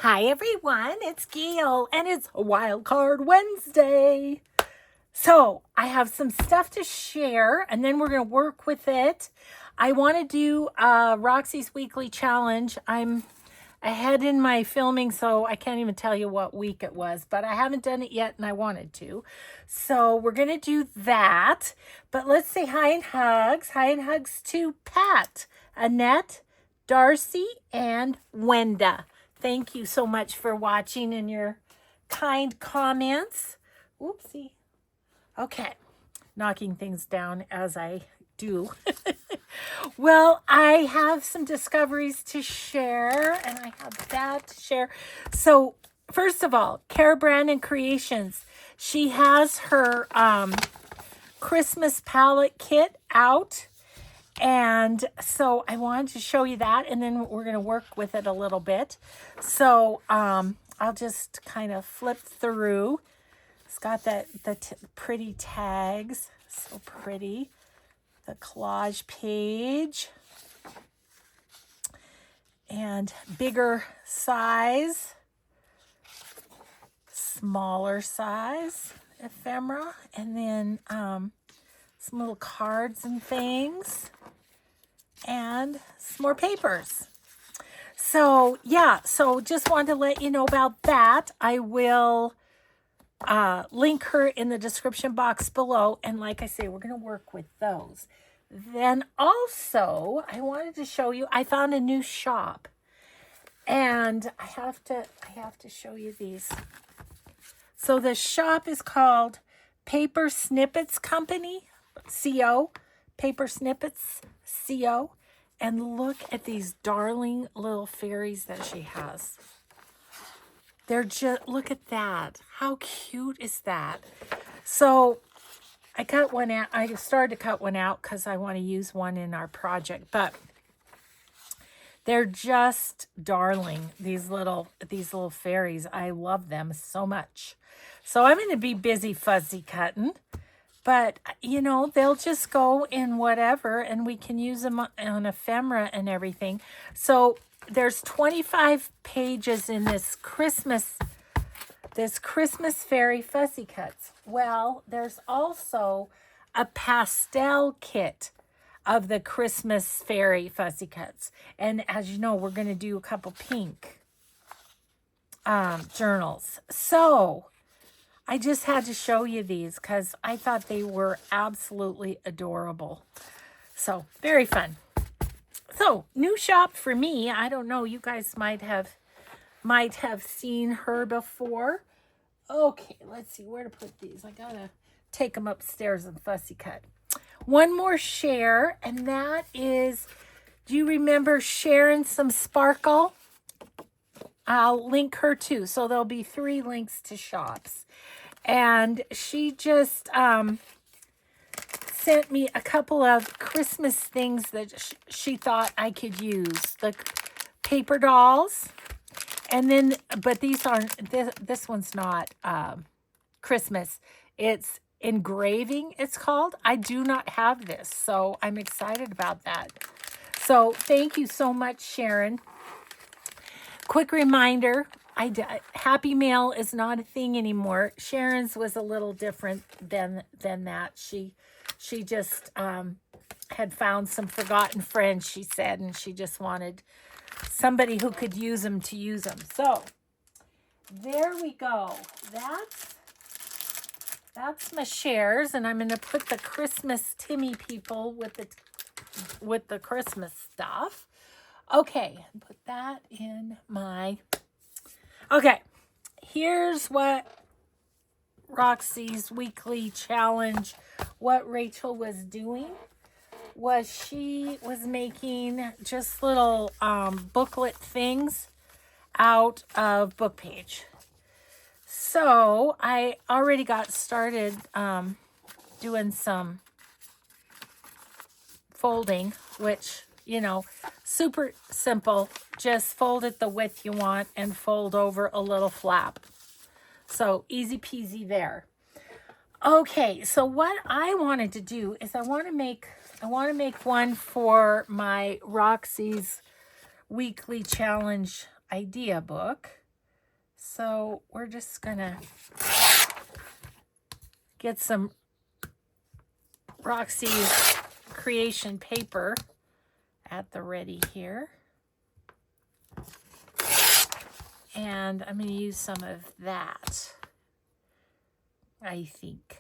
Hi everyone, it's Gail and it's Wild Card Wednesday. So I have some stuff to share and then we're going to work with it. I want to do Roxy's weekly challenge. I'm ahead in my filming, so I can't even tell you what week it was, but I haven't done it yet and I wanted to. So we're going to do that, but let's say hi and hugs. Hi and hugs to Pat, Annette, Darcy, and Wenda. Thank you so much for watching and your kind comments. Oopsie. Okay, knocking things down as I do. Well, I have some discoveries to share, and I have that to share. So, first of all, Cara Brandon Creations. She has her Christmas palette kit out. And so I wanted to show you that, and then we're going to work with it a little bit. So I'll just kind of flip through. It's got the pretty tags, so pretty. The collage page. And bigger size, smaller size ephemera, and then some little cards and things. And some more papers. So yeah, so just wanted to let you know about that. I will link her in the description box below, and like I say, we're going to work with those. Then also I wanted to show you, I found a new shop, and I have to show you these. So the shop is called Paper Snippets Company, CO, Paper Snippets CO, and look at these darling little fairies that she has. They're just, look at that. How cute is that? So I cut one out. I started to cut one out because I want to use one in our project, but they're just darling, these little fairies. I love them so much. So I'm going to be busy fuzzy cutting. But, you know, they'll just go in whatever, and we can use them on ephemera and everything. So there's 25 pages in this Christmas fairy fussy cuts. Well, there's also a pastel kit of the Christmas fairy fussy cuts. And as you know, we're going to do a couple pink journals. So I just had to show you these because I thought they were absolutely adorable. So, very fun. So, new shop for me. I don't know. You guys might have seen her before. Okay, let's see where to put these. I got to take them upstairs and fussy cut. One more share, and that is, do you remember Sharon Some Sparkle? I'll link her too. So, there'll be 3 links to shops. And she just sent me a couple of Christmas things that she thought I could use. The paper dolls. And then, but these aren't, this one's not Christmas. It's engraving, it's called. I do not have this, so I'm excited about that. So thank you so much, Sharon. Quick reminder, Happy Mail is not a thing anymore. Sharon's was a little different than that. She just had found some forgotten friends, she said, and she just wanted somebody who could use them to use them. So there we go. That's my shares, and I'm going to put the Christmas Timmy people with the Christmas stuff. Okay, put that in my... Okay, here's what Roxy's weekly challenge, what Rachel was doing, was she was making just little booklet things out of book page. So I already got started doing some folding, which, you know, super simple. Just fold it the width you want and fold over a little flap. So easy peasy there. Okay, so what I wanted to do is I want to make one for my Roxy's weekly challenge idea book. So we're just gonna get some Roxy Creation paper at the ready here. And I'm going to use some of that, I think,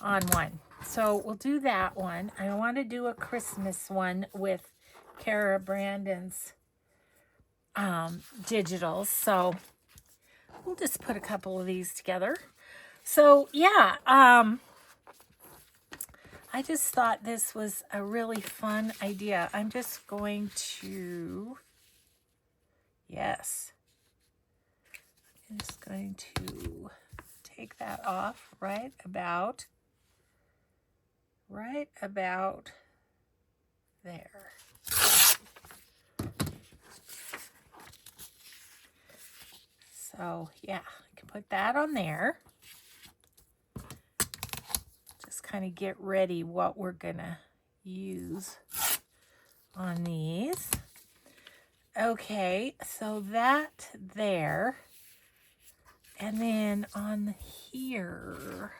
on one. So we'll do that one. I want to do a Christmas one with Kara Brandon's digitals. So we'll just put a couple of these together. So yeah, I just thought this was a really fun idea. I'm just going to, yes, I'm just going to take that off right about there. So yeah, I can put that on there. Just kind of get ready what we're gonna use on these. Okay, so that there. And then on here,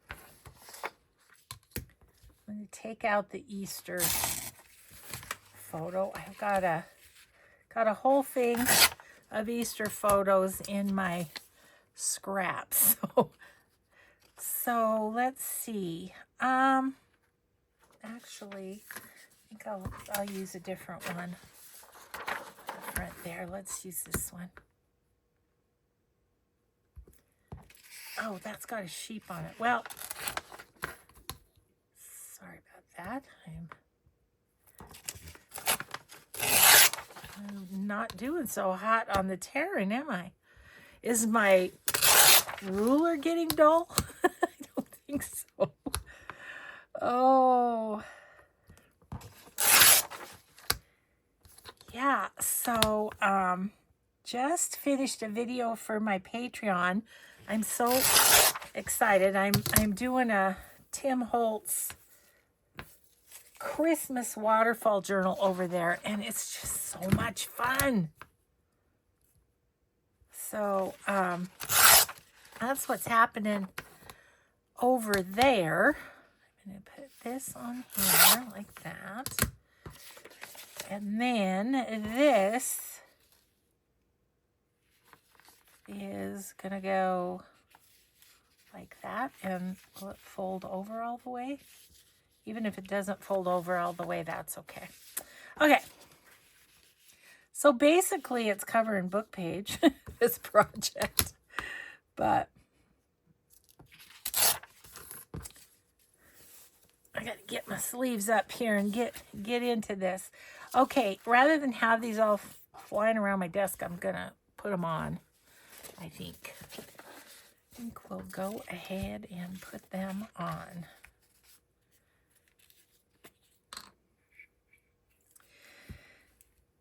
I'm going to take out the Easter photo. I've got a whole thing of Easter photos in my scraps. So let's see. Actually, I think I'll use a different one. Right there. Let's use this one. Oh, that's got a sheep on it. Well, sorry about that. I'm not doing so hot on the tearing, am I? Is my ruler getting dull? I don't think so. Oh. Yeah, so just finished a video for my Patreon. I'm so excited. I'm doing a Tim Holtz Christmas waterfall journal over there, and it's just so much fun. So that's what's happening over there. I'm going to put this on here like that. And then this is going to go like that. And will it fold over all the way? Even if it doesn't fold over all the way, that's okay. Okay. So basically it's cover and book page, this project. But I got to get my sleeves up here and get into this. Okay, rather than have these all flying around my desk, I'm going to put them on, I think. I think we'll go ahead and put them on.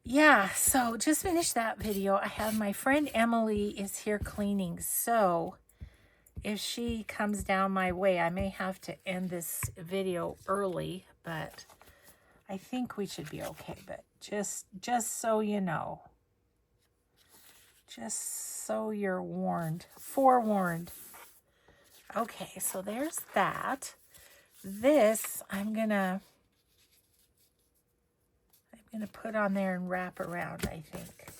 Yeah, so just finished that video. I have my friend Emily is here cleaning, so if she comes down my way, I may have to end this video early, but I think we should be okay. But just so you know, just so you're forewarned. Okay, so there's that. This I'm gonna put on there and wrap around, I think.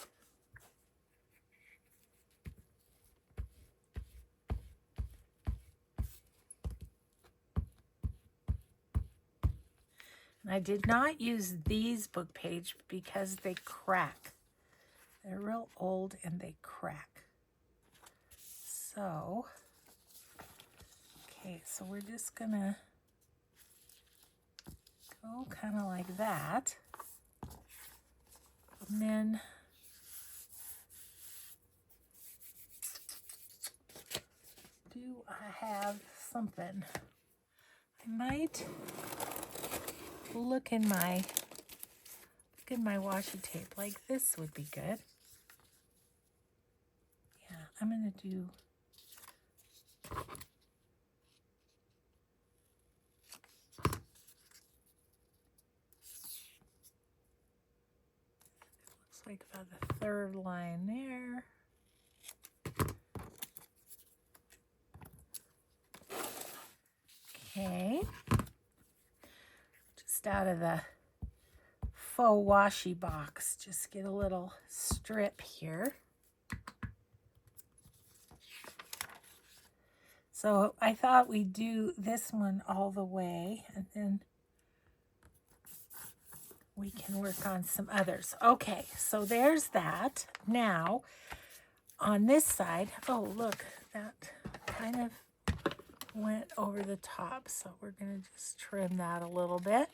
And I did not use these book page because they crack. They're real old and they crack. So, okay, so we're just gonna go kind of like that. And then do I have something? I might look in my washi tape. Like this would be good. Yeah, I'm gonna do looks like about the third line there. Okay. Just out of the faux washi box, just get a little strip here. So I thought we'd do this one all the way, and then we can work on some others. Okay, so there's that. Now, on this side, oh, look, that kind of went over the top, so we're going to just trim that a little bit.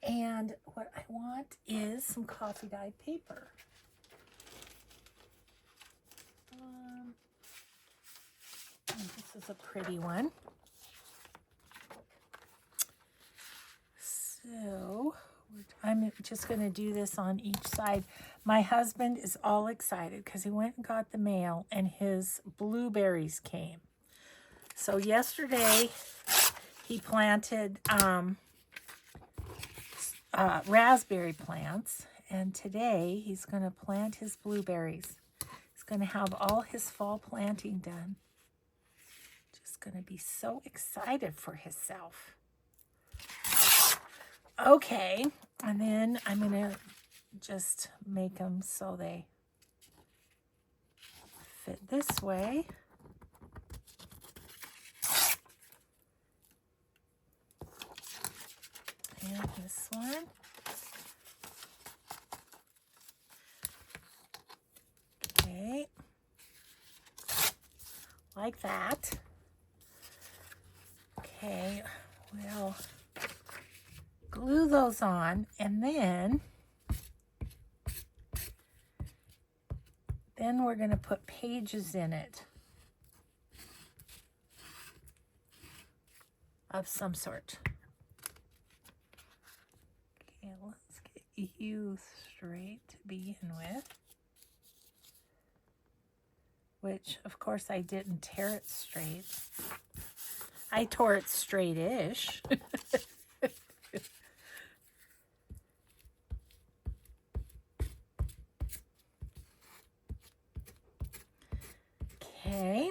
And what I want is some coffee dyed paper. This is a pretty one. So I'm just going to do this on each side. My husband is all excited because he went and got the mail and his blueberries came. So yesterday he planted raspberry plants, and today he's going to plant his blueberries. He's going to have all his fall planting done. Just going to be so excited for himself. Okay, and then I'm going to just make them so they fit this way. And this one. Okay, like that. Okay, we'll glue those on, and then we're going to put pages in it of some sort. Okay, let's get you straight to begin with, which of course I didn't tear it straight. I tore it straight-ish. Okay.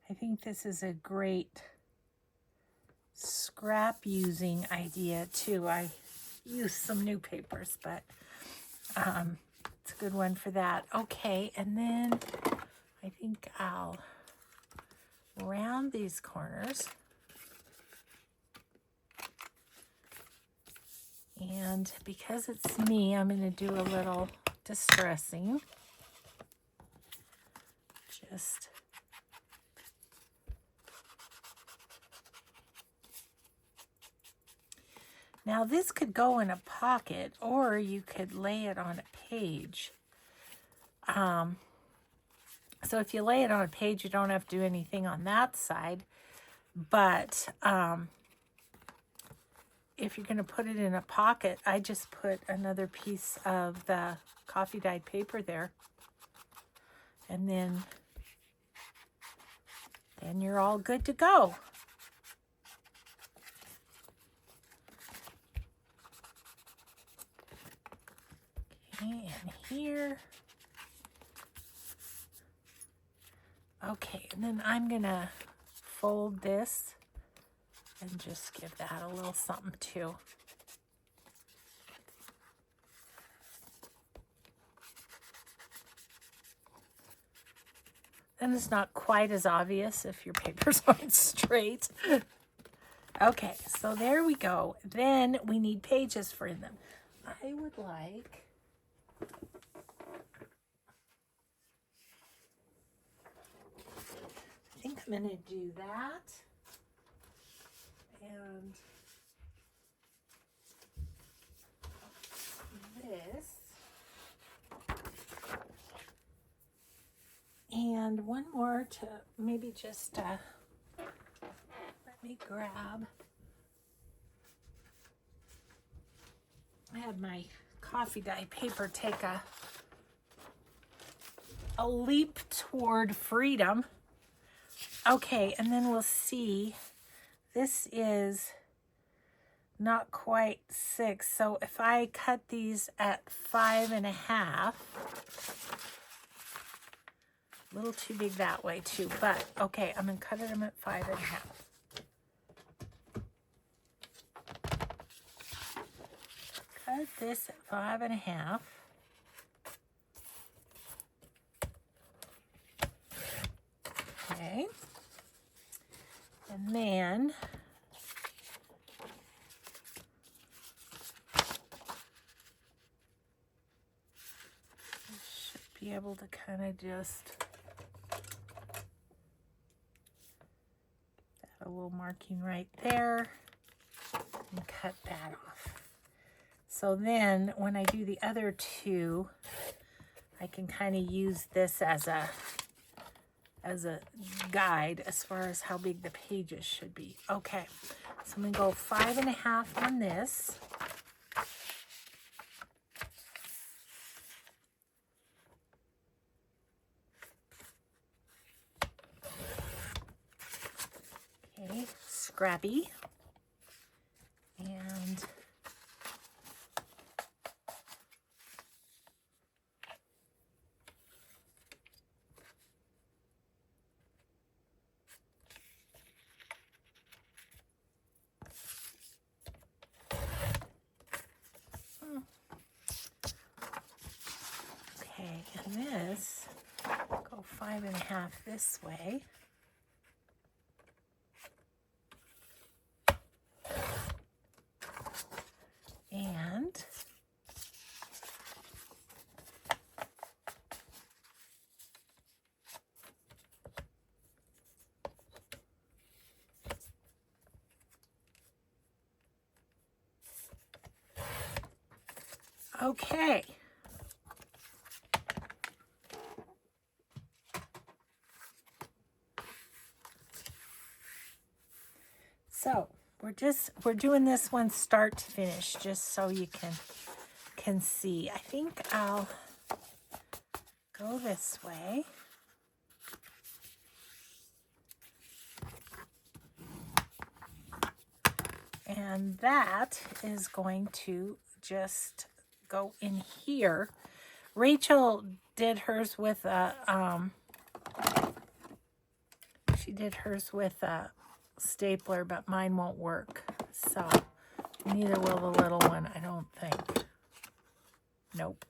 I think this is a great scrap using idea too. I used some new papers, but it's a good one for that. Okay, and then I think I'll round these corners. And because it's me, I'm going to do a little distressing. Just now this could go in a pocket, or you could lay it on a page. So if you lay it on a page, you don't have to do anything on that side. But if you're going to put it in a pocket, I just put another piece of the coffee dyed paper there. And then you're all good to go. Okay, and here. Okay, and then I'm going to fold this and just give that a little something too. And it's not quite as obvious if your papers aren't straight. Okay, so there we go. Then we need pages for them. I would like... I think I'm going to do that. And this. And one more to maybe just, let me grab. I had my coffee dye paper take a leap toward freedom. Okay, and then we'll see this is not quite 6. So if I cut these at 5.5, a little too big that way too, but okay, I'm gonna cut them at 5.5. Cut this at 5.5. Okay. And then I should be able to kind of just add a little marking right there and cut that off. So then when I do the other two, I can kind of use this as a guide as far as how big the pages should be. Okay, so I'm gonna go 5.5 on this. Okay, scrappy. And okay, and this, go 5.5 this way. And okay. So we're doing this one start to finish, just so you can see. I think I'll go this way. And that is going to just go in here. Rachel did hers with a stapler, but mine won't work. So neither will the little one, I don't think. Nope.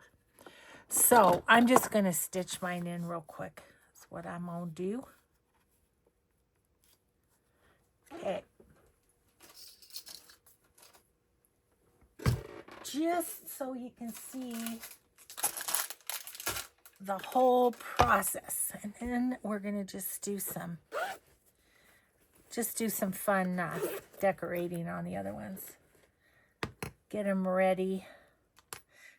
So I'm just gonna stitch mine in real quick. That's what I'm gonna do. Okay. Just so you can see the whole process. And then we're gonna just do some fun decorating on the other ones. Get them ready.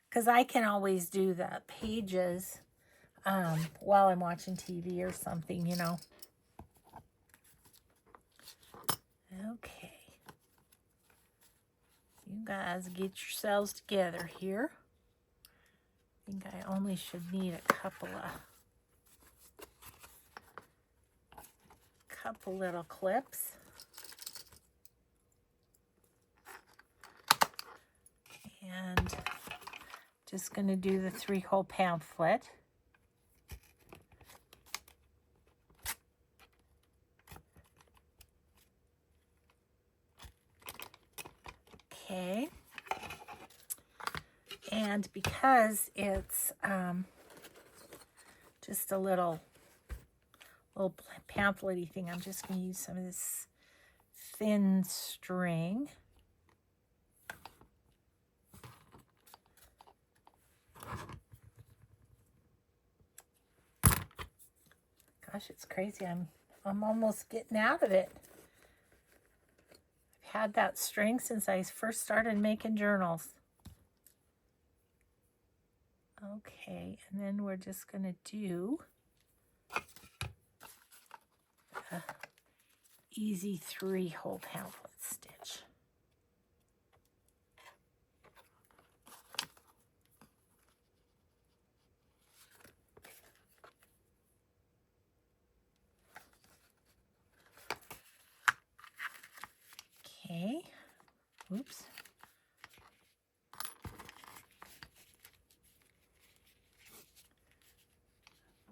Because I can always do the pages while I'm watching TV or something, you know. Okay. You guys get yourselves together here. I think I only should need a couple little clips. And just going to do the 3-hole pamphlet. Okay. And because it's just a little pamphlet-y thing, I'm just going to use some of this thin string. Gosh, it's crazy. I'm almost getting out of it. I've had that string since I first started making journals. Okay, and then we're just going to do a easy 3-hole pamphlet stitch. Okay. Oops.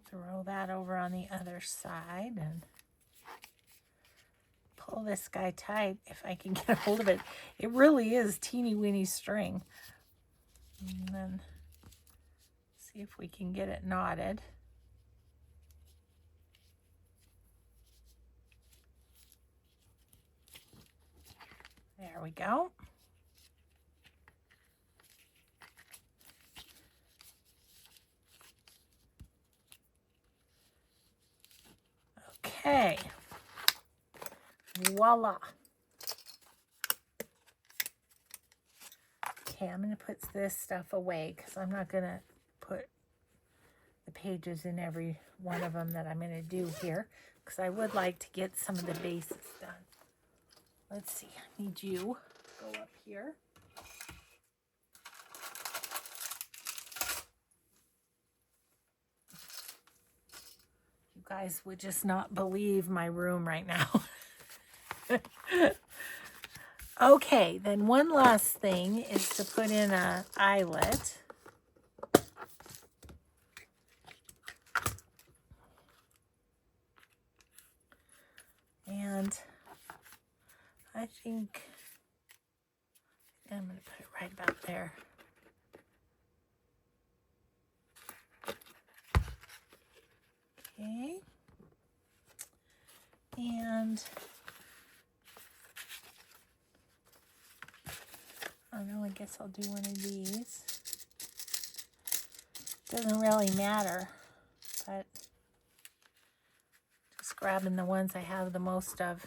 Throw that over on the other side and pull this guy tight if I can get a hold of it. It really is teeny weeny string. And then see if we can get it knotted. There we go. Okay. Voila. Okay, I'm going to put this stuff away because I'm not going to put the pages in every one of them that I'm going to do here, because I would like to get some of the bases done. Let's see, I need you to go up here. You guys would just not believe my room right now. Okay, then one last thing is to put in an eyelet. And I think I'm going to put it right about there. Okay. And I don't know, I guess I'll do one of these. Doesn't really matter, but just grabbing the ones I have the most of.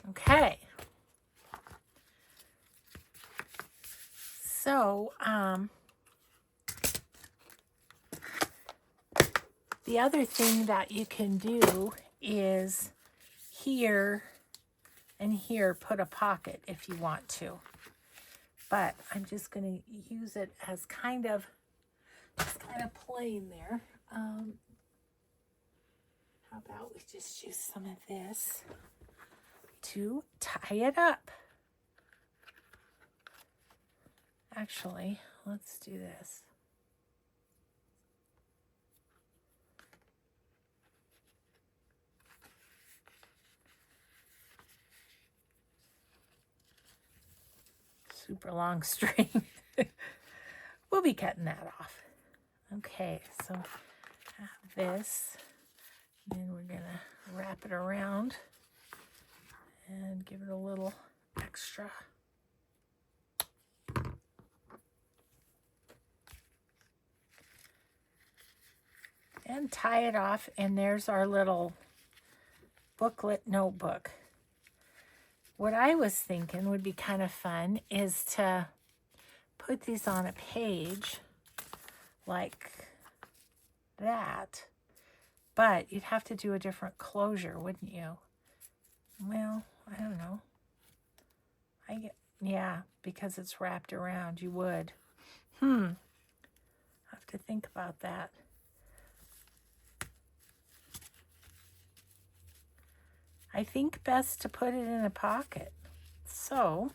Okay. So, the other thing that you can do is here and here put a pocket if you want to. But I'm just going to use it as kind of plain there. How about we just use some of this to tie it up? Actually, let's do this. Super long string. We'll be cutting that off. Okay, so have this. And then we're going to wrap it around and give it a little extra. And tie it off, and there's our little booklet notebook. What I was thinking would be kind of fun is to put these on a page like that, but you'd have to do a different closure, wouldn't you? Well, I don't know. Yeah, because it's wrapped around, you would. I have to think about that. I think best to put it in a pocket. So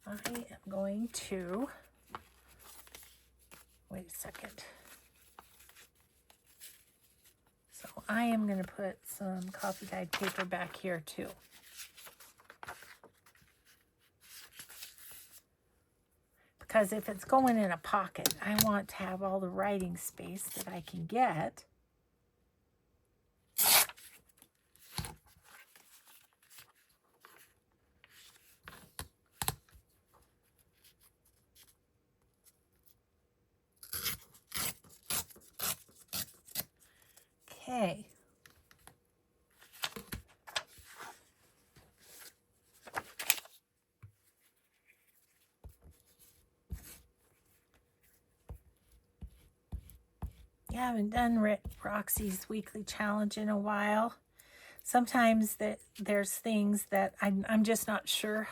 I am going to, wait a second. So I am going to put some coffee dyed paper back here too. Because if it's going in a pocket, I want to have all the writing space that I can get. Okay. I haven't done Roxy's weekly challenge in a while. Sometimes there's things that I'm just not sure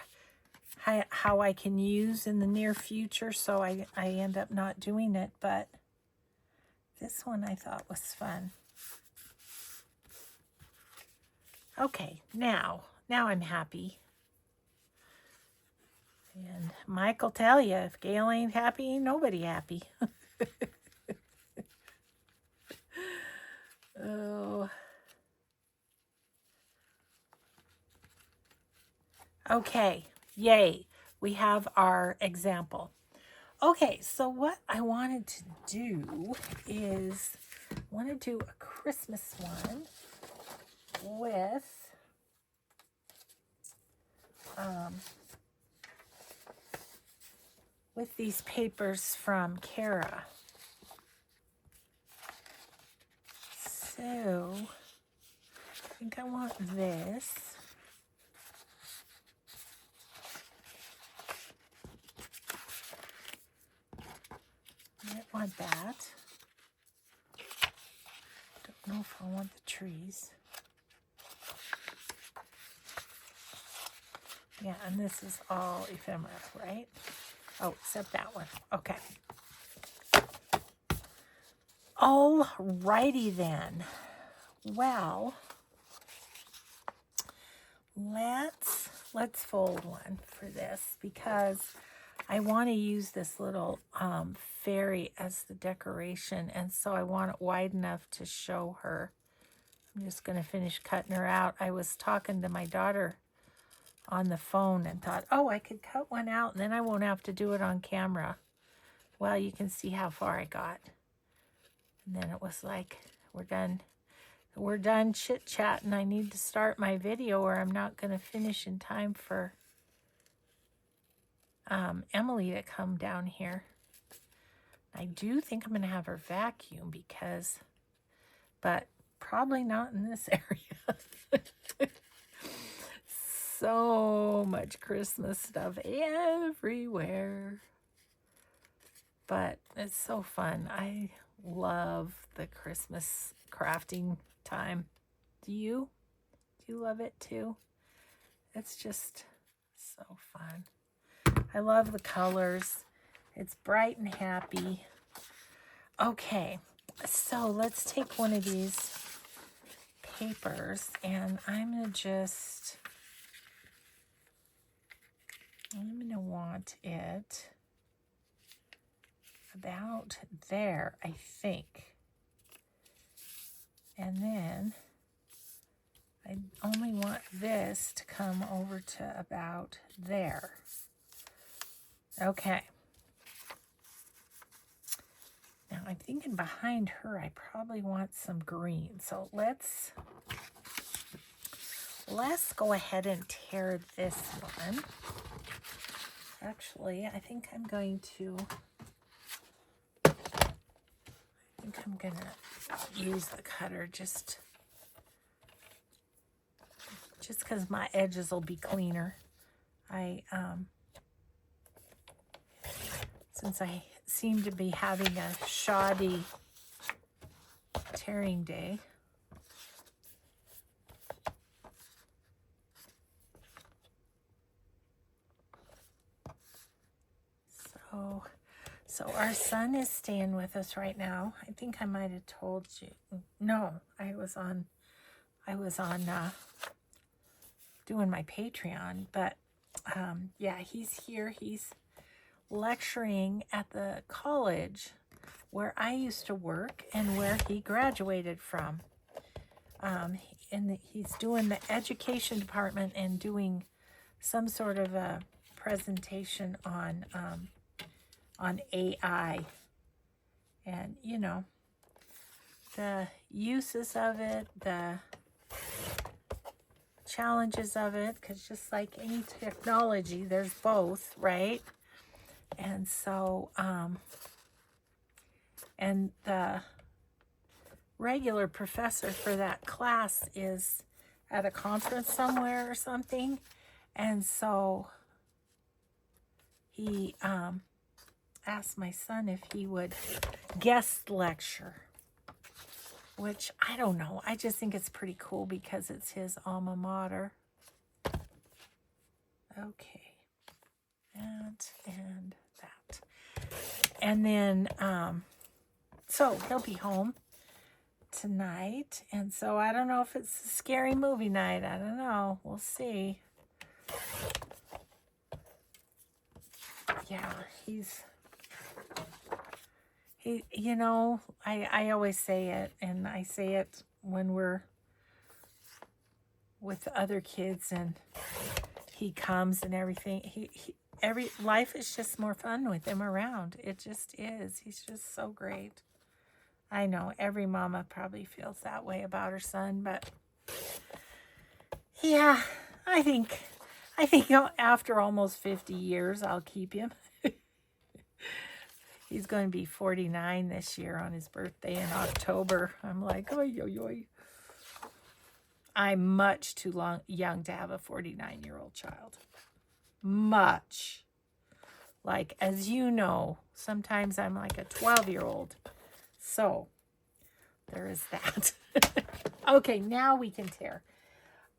how I can use in the near future, so I end up not doing it. But this one I thought was fun. Okay, now I'm happy. And Mike will tell you, if Gail ain't happy, ain't nobody happy. Oh. Okay, yay. We have our example. Okay, so what I wanted to do is, I want to do a Christmas one with these papers from Kara. So, I think I want this. I might want that. Don't know if I want the trees. Yeah, and this is all ephemera, right? Oh, except that one. Okay. Alrighty then. Well, let's fold one for this because I want to use this little fairy as the decoration, and so I want it wide enough to show her. I'm just going to finish cutting her out. I was talking to my daughter on the phone and thought, oh, I could cut one out and then I won't have to do it on camera. Well, you can see how far I got. And then it was like, we're done chit-chatting. I need to start my video or I'm not going to finish in time for Emily to come down here. I do think I'm going to have her vacuum but probably not in this area. So much Christmas stuff everywhere. But it's so fun. I love the Christmas crafting time. Do you? Do you love it too? It's just so fun. I love the colors. It's bright and happy. Okay, so let's take one of these papers and I'm going to want it about there, I think. And then I only want this to come over to about there. Okay. Now I'm thinking behind her I probably want some green. So let's go ahead and tear this one. Actually, I think I'm going to use the cutter just because my edges will be cleaner. Since I seem to be having a shoddy tearing day. So our son is staying with us right now. I think I might have told you. No, I was on doing my Patreon, but yeah, he's here. He's lecturing at the college where I used to work and where he graduated from. He's doing the education department and doing some sort of a presentation on AI and, you know, the uses of it, the challenges of it, because just like any technology, there's both, right? And so, and the regular professor for that class is at a conference somewhere or something, and so he asked my son if he would guest lecture, which I don't know. I just think it's pretty cool because it's his alma mater. Okay. That and that. And then, so he'll be home tonight. And so I don't know if it's a scary movie night. I don't know. We'll see. Yeah, you know, I always say it, and I say it when we're with other kids and he comes and everything. Every life is just more fun with him around. It just is. He's just so great. I know every mama probably feels that way about her son, but yeah, I think after almost 50 years, I'll keep him. He's going to be 49 this year on his birthday in October. I'm like, oi, oi, oi. I'm much too young to have a 49-year-old child. Much. Like, as you know, sometimes I'm like a 12-year-old. So, there is that. Okay, now we can tear.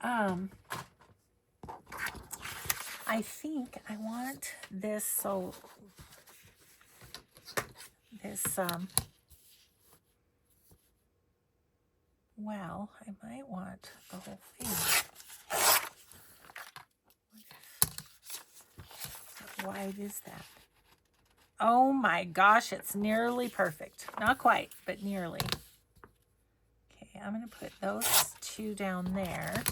I think I want this, so this, well, I might want the whole thing. How wide is that? Oh my gosh, it's nearly perfect. Not quite, but nearly. Okay, I'm going to put those two down there.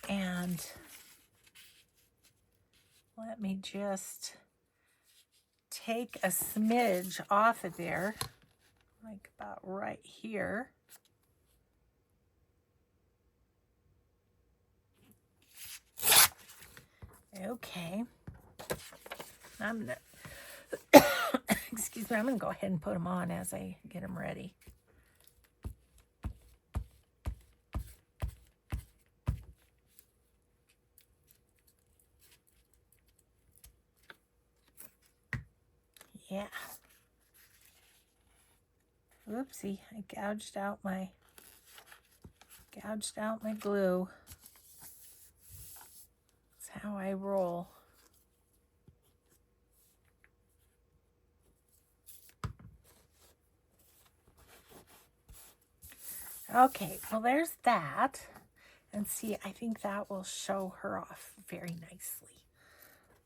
And let me just take a smidge off of there, like about right here. Okay. I'm gonna, excuse me, I'm gonna go ahead and put them on as I get them ready. Yeah. Oopsie, I gouged out my glue. That's how I roll. Okay, well there's that. And see, I think that will show her off very nicely.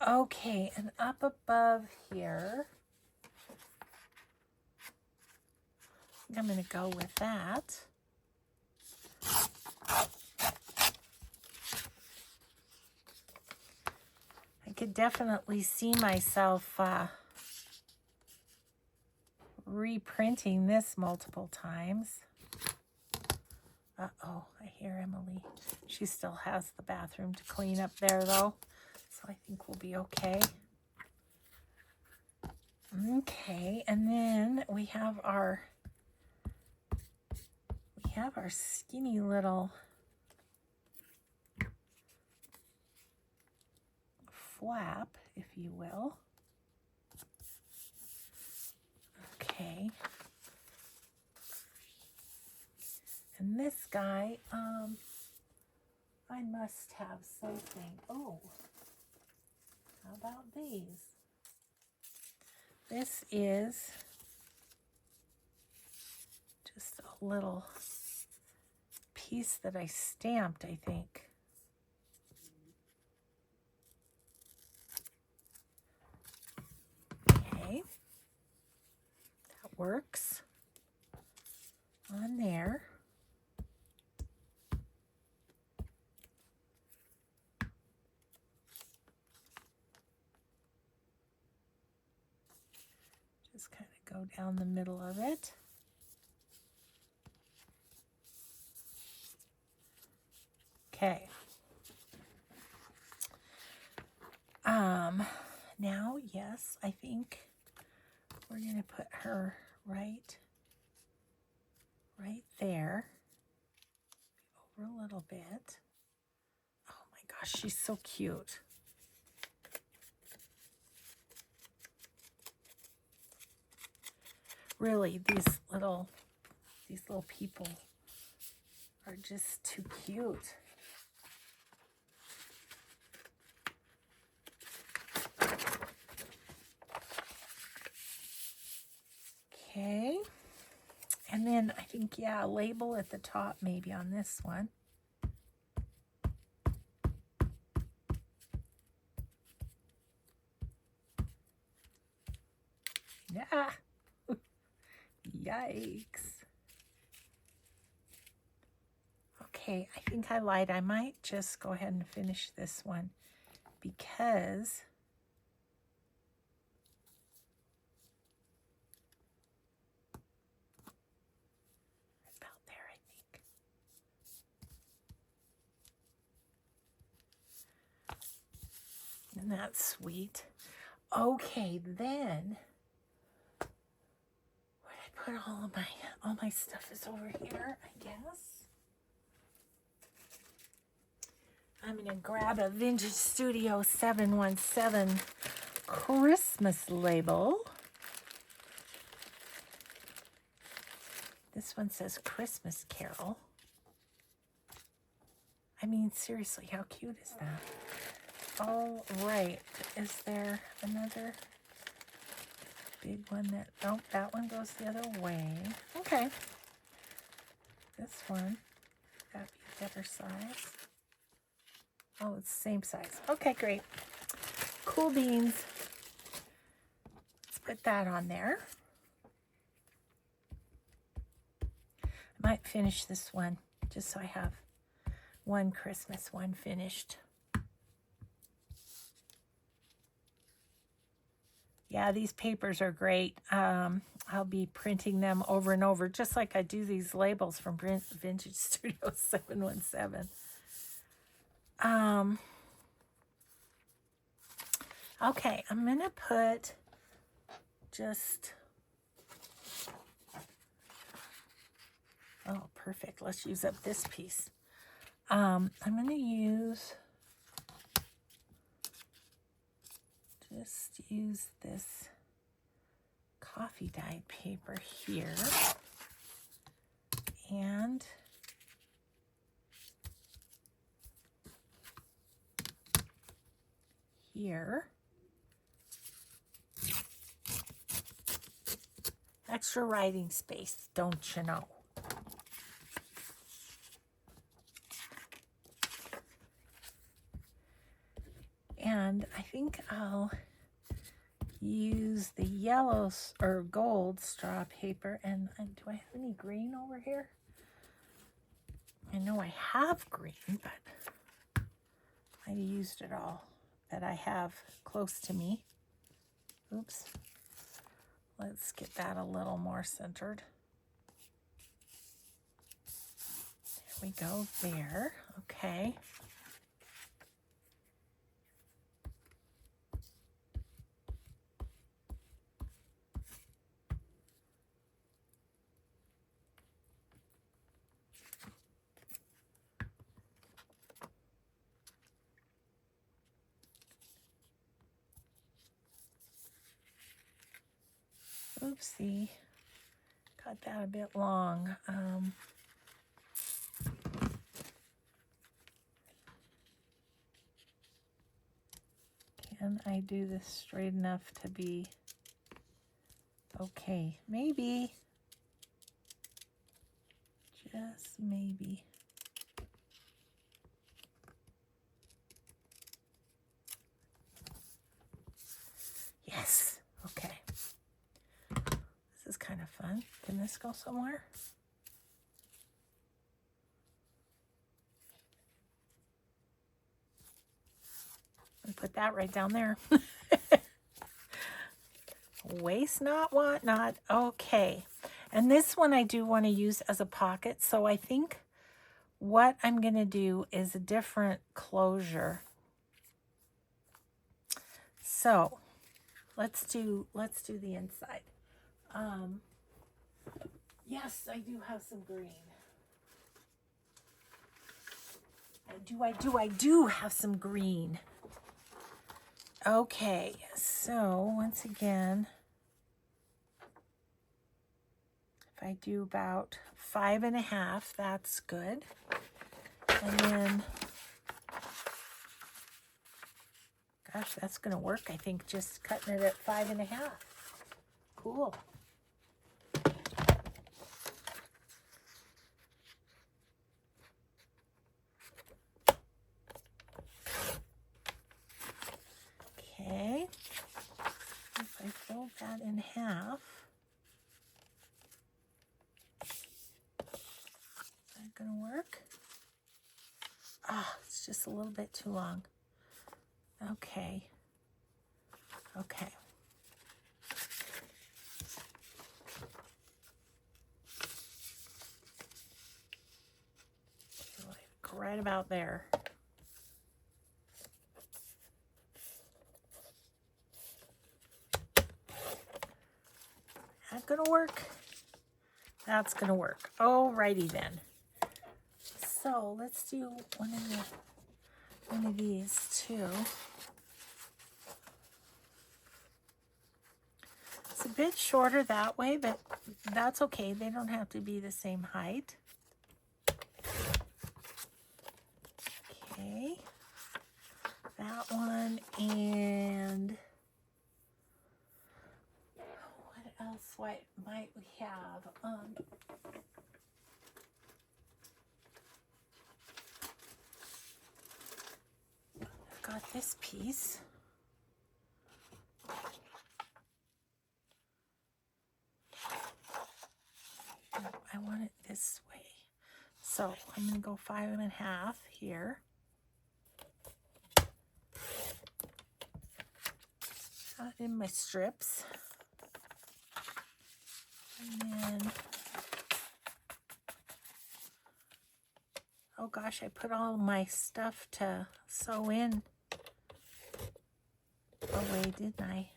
Okay, and up above here, I'm going to go with that. I could definitely see myself reprinting this multiple times. Uh-oh, I hear Emily. She still has the bathroom to clean up there, though, so I think we'll be okay. Okay, and then we have our skinny little flap, if you will. Okay. And this guy, I must have something. Oh, how about these? This is just a little piece that I stamped, I think. Okay, that works on there. Just kind of go down the middle of it. Okay. Now, yes, I think we're going to put her right there. Over a little bit. Oh my gosh, she's so cute. Really, these little people are just too cute. Okay, And then I think, yeah, a label at the top maybe on this one. Yeah. Yikes. Okay, I think I lied. I might just go ahead and finish this one because about there, I think. Isn't that sweet? Okay, then where did I put all my stuff is over here, I guess. I'm gonna grab a Vintage Studio 717 Christmas label. This one says Christmas Carol. I mean, seriously, how cute is that? All right, is there another big one that, oh, that one goes the other way. Okay. This one, that'd be a better size. Oh, it's the same size. Okay, great. Cool beans. Let's put that on there. I might finish this one just so I have one Christmas one finished. Yeah, these papers are great. I'll be printing them over and over, just like I do these labels from Vintage Studio 717. Okay, I'm gonna put just, oh, perfect. Let's use up this piece. I'm gonna use this coffee dyed paper here, and here. Extra writing space, don't you know? And I think I'll use the yellow or gold straw paper. And do I have any green over here? I know I have green, but I used it all that I have close to me. Oops. Let's get that a little more centered. There we go, there. Okay. Oopsie, got that a bit long. Can I do this straight enough to be okay? Maybe, just maybe. Yes, okay. This is kind of fun. Can this go somewhere? And put that right down there. Waste not, want not. Okay. And this one I do want to use as a pocket. So I think what I'm going to do is a different closure. So let's do the inside. Yes, I do have some green. I do have some green. Okay, so once again, if I do about 5.5, that's good. And then, gosh, that's gonna work, I think, just cutting it at 5.5. Cool. gonna work? Ah, it's just a little bit too long. Okay. Okay. Like right about there. That gonna work? That's gonna work. Alrighty then. So let's do one of these too. It's a bit shorter that way, but that's okay. They don't have to be the same height. Okay. That one, and what else might we have? I've got this piece. No, I want it this way. So I'm going to go 5.5 here. Add in my strips. And then, oh gosh, I put all my stuff to sew in away, didn't I?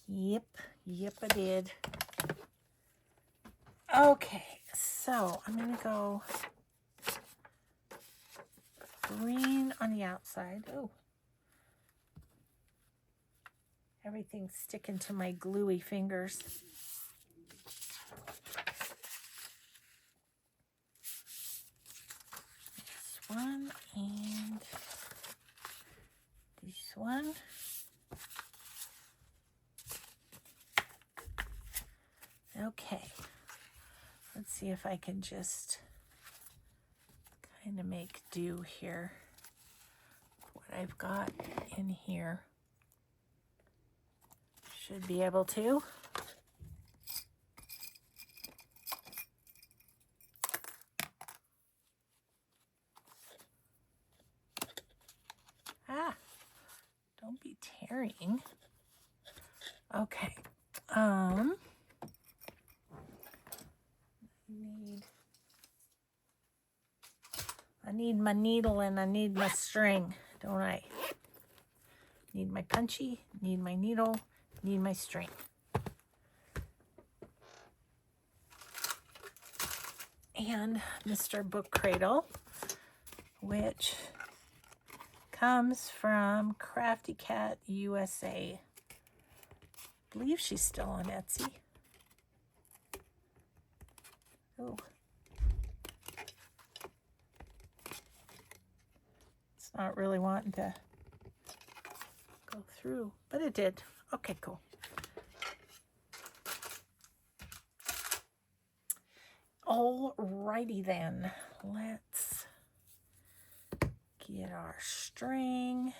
Yep, I did. Okay, so I'm going to go green on the outside. Oh, everything's sticking to my gluey fingers. This one and this one. Okay, let's see if I can just kind of make do here. What I've got in here. Should be able to. Ah, don't be tearing. Okay. I need my needle and I need my string, don't I? Need my punchy, need my needle, need my string. And Mr. Book Cradle, which comes from Crafty Cat USA. I believe she's still on Etsy. Oh. It's not really wanting to go through, but it did. Okay, cool. Alrighty then, let's get our string.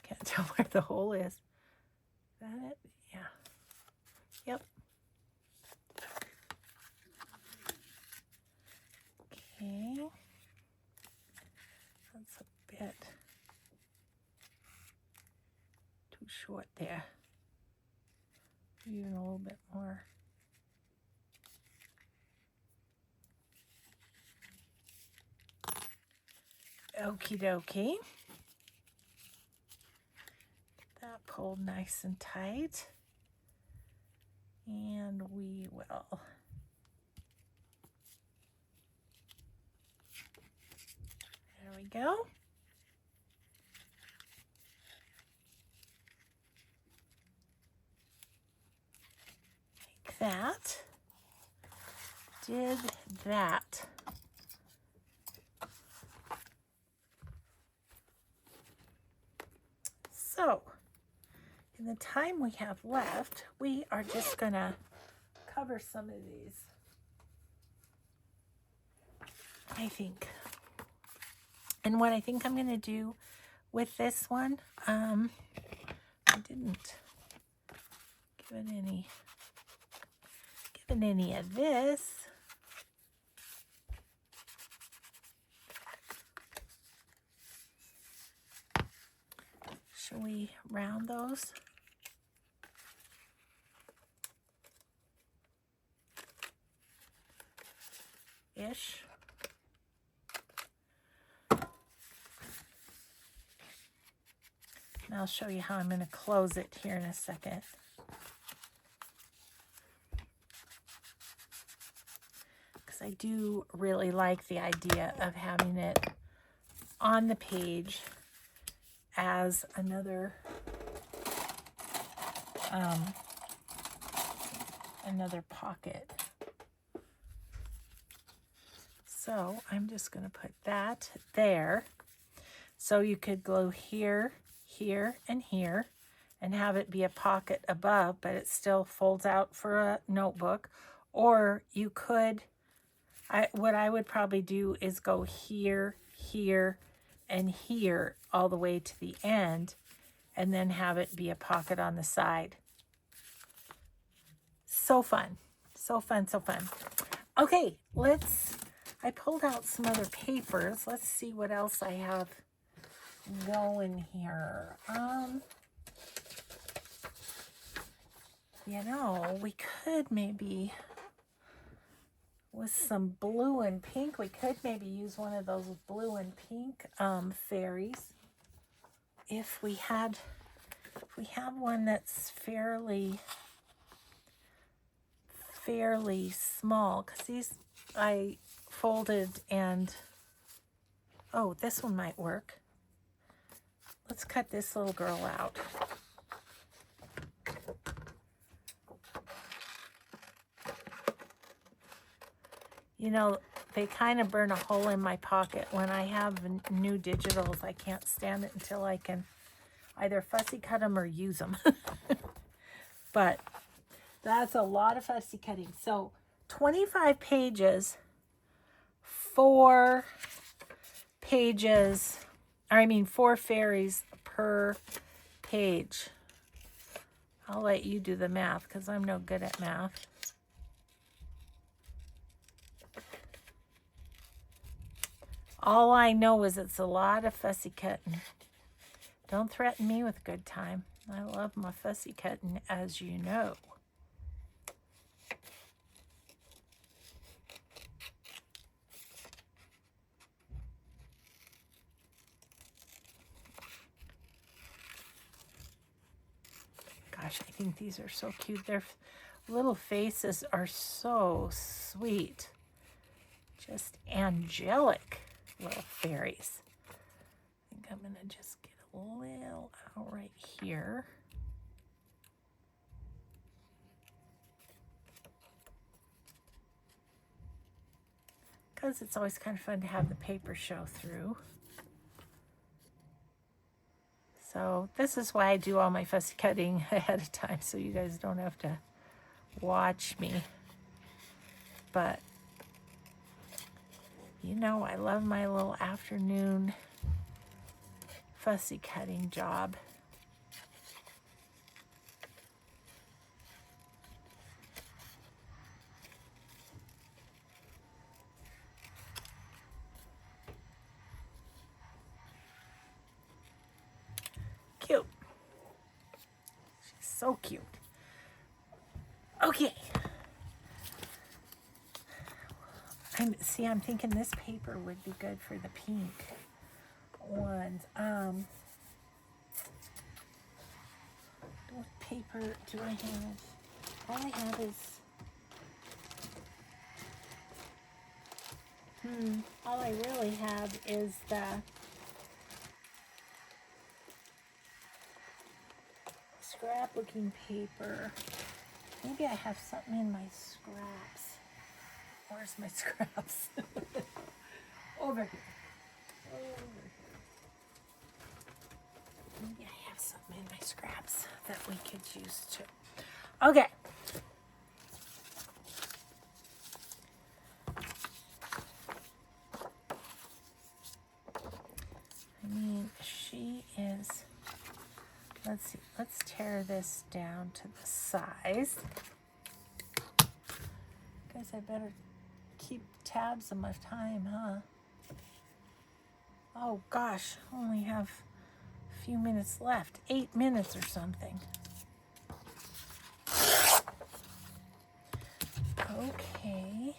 Can't tell where the hole is. Is that it? Yeah. Yep. Okay. That's a bit too short there. Even a little bit more. Okie dokie. Get that pulled nice and tight. And we will there we go. did that. So, in the time we have left, we are just going to cover some of these, I think. And what I think I'm going to do with this one, I didn't give it any of this. Should we round those? Ish. And I'll show you how I'm going to close it here in a second. Because I do really like the idea of having it on the page as another pocket. So I'm just going to put that there. So you could go here, here, and here, and have it be a pocket above, but it still folds out for a notebook. Or you could, what I would probably do is go here, here, and here all the way to the end, and then have it be a pocket on the side. So fun. So fun, so fun. Okay, I pulled out some other papers. Let's see what else I have going here. You know, we could maybe, with some blue and pink, we could maybe use one of those blue and pink fairies. If we have one that's fairly small, because these I folded, and oh, this one might work. Let's cut this little girl out. You know, they kind of burn a hole in my pocket. When I have new digitals, I can't stand it until I can either fussy cut them or use them. But that's a lot of fussy cutting. So 25 pages, 4 fairies per page. I'll let you do the math because I'm no good at math. All I know is it's a lot of fussy cutting. Don't threaten me with good time. I love my fussy cutting, as you know. Gosh, I think these are so cute. Their little faces are so sweet. Just angelic little fairies. I think I'm going to just get a little out right here. Because it's always kind of fun to have the paper show through. So this is why I do all my fussy cutting ahead of time, so you guys don't have to watch me. But you know, I love my little afternoon fussy cutting job. Cute. She's so cute. Okay. I'm thinking this paper would be good for the pink ones. What paper do I have? All I have is all I really have is the scrapbooking paper. Maybe I have something in my scraps. Where's my scraps? Over here. Over here. Maybe I have something in my scraps that we could use too. Okay. I mean, she is, let's see, let's tear this down to the size. Guess I better keep tabs on my time, huh? Oh gosh, only have a few minutes left. 8 minutes or something. Okay.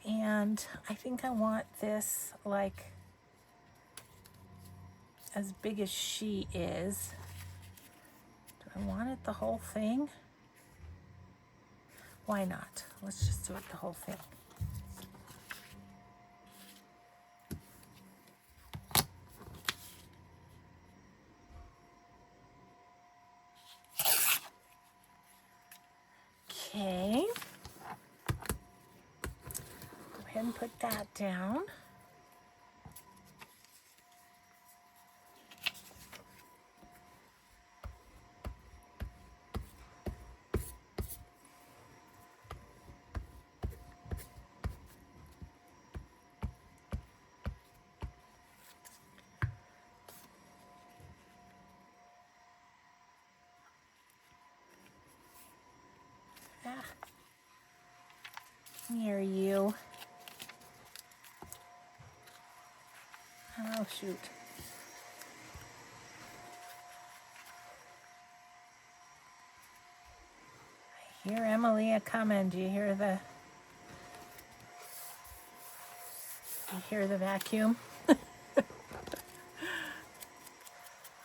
And I think I want this like as big as she is. Do I want it the whole thing? Why not? Let's just do it the whole thing. Okay. Go ahead and put that down. Near you. Oh, shoot. I hear Emily coming. Do you hear the vacuum?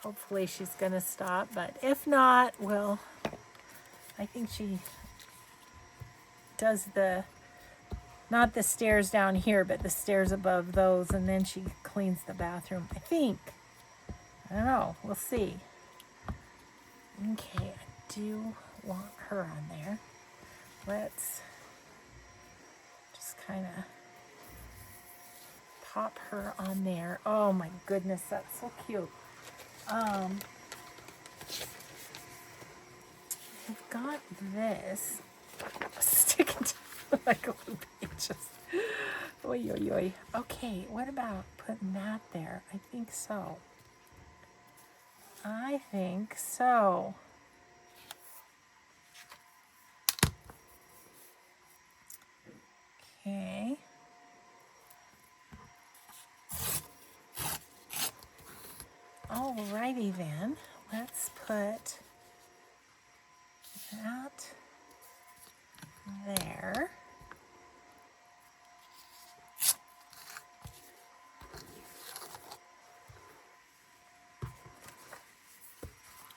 Hopefully she's gonna stop, but if not, well, I think she does not the stairs down here, but the stairs above those, and then she cleans the bathroom, I think. I don't know. We'll see. Okay, I do want her on there. Let's just kind of pop her on there. Oh my goodness, that's so cute. I've got this sticking to my glue pages. Oy, oy, oy. Okay, what about putting that there? I think so. I think so. Okay. Alrighty then. Let's put that there.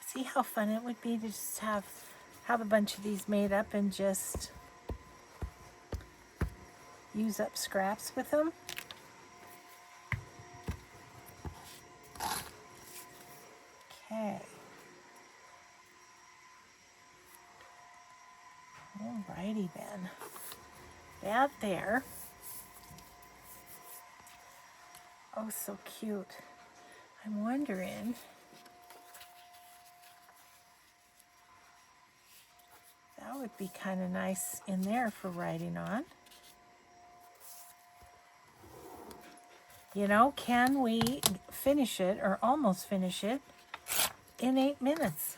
See how fun it would be to just have a bunch of these made up and just use up scraps with them. Okay. Alrighty then. That there. Oh, so cute. I'm wondering, that would be kind of nice in there for writing on. You know, can we finish it or almost finish it in 8 minutes?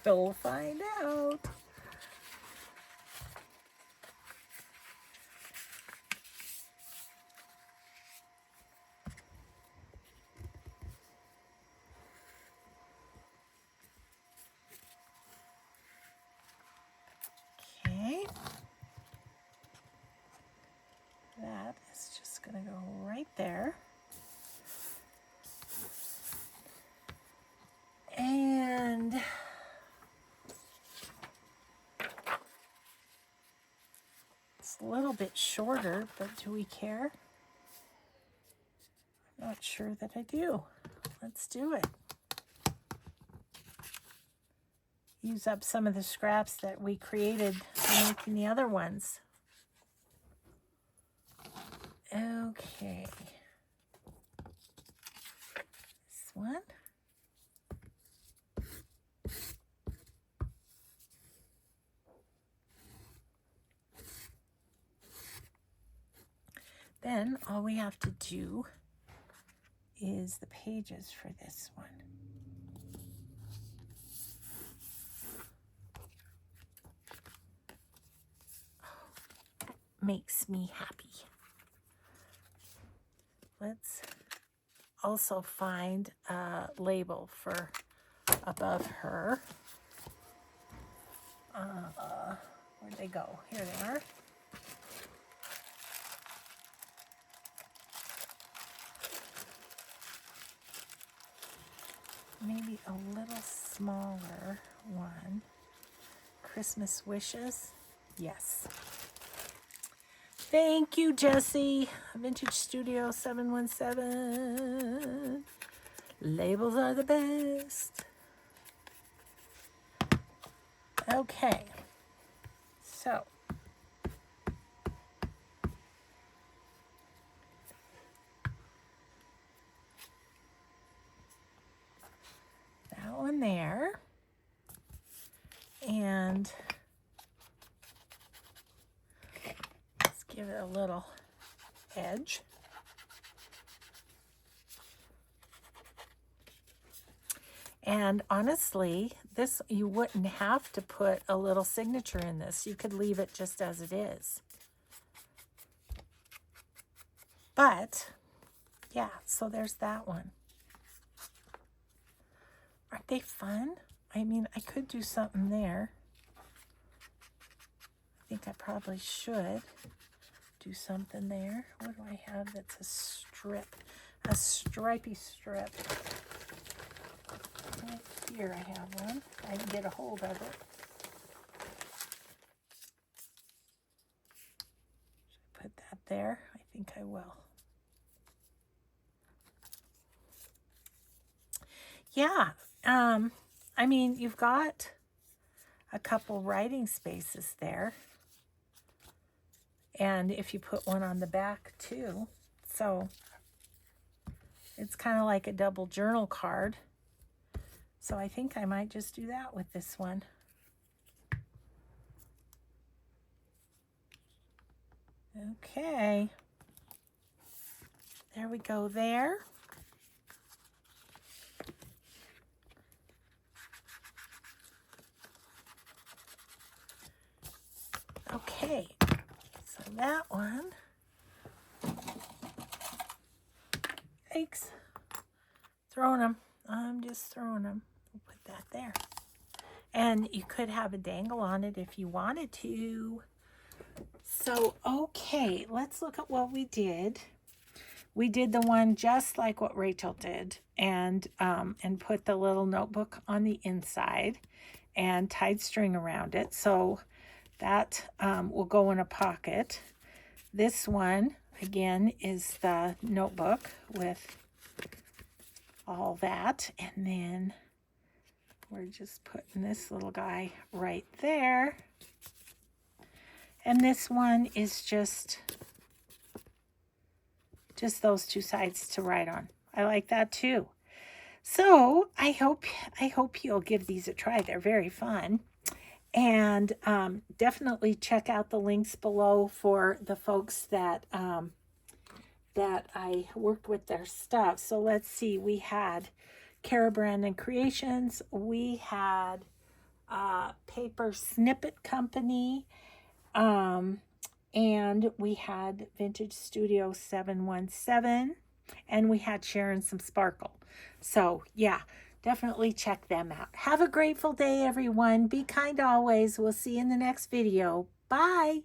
We'll find out. Okay. That is just going to go right there. And it's a little bit shorter, but do we care? I'm not sure that I do. Let's do it. Use up some of the scraps that we created for making the other ones. Okay. This one. Then all we have to do is the pages for this one. Oh, makes me happy. Let's also find a label for above her. Where'd they go? Here they are. Maybe a little smaller one. Christmas wishes. Yes. Thank you, Jessie. Vintage Studio 717. Labels are the best. Okay. So. That one there. And let's give it a little edge. And honestly, this, you wouldn't have to put a little signature in this. You could leave it just as it is. But, yeah, so there's that one. Aren't they fun? I mean, I could do something there. I think I probably should do something there. What do I have that's a strip? A stripy strip. Right here I have one. I can get a hold of it. Should I put that there? I think I will. Yeah, I mean, you've got a couple writing spaces there. And if you put one on the back too. So it's kind of like a double journal card. So I think I might just do that with this one. Okay. There we go there. Okay, so that one, yikes, throwing them, I'm just throwing them, we'll put that there. And you could have a dangle on it if you wanted to. So, okay, let's look at what we did. We did the one just like what Rachel did, and put the little notebook on the inside and tied string around it. So that will go in a pocket. This one, again, is the notebook with all that. And then we're just putting this little guy right there. And this one is just those two sides to write on. I like that too. So I hope you'll give these a try. They're very fun. And definitely check out the links below for the folks that that I worked with their stuff. So let's see. We had Cara Brandon Creations. We had Paper Snippet Company. And we had Vintage Studio 717. And we had Sharon Some Sparkle. So, yeah. Definitely check them out. Have a grateful day, everyone. Be kind always. We'll see you in the next video. Bye.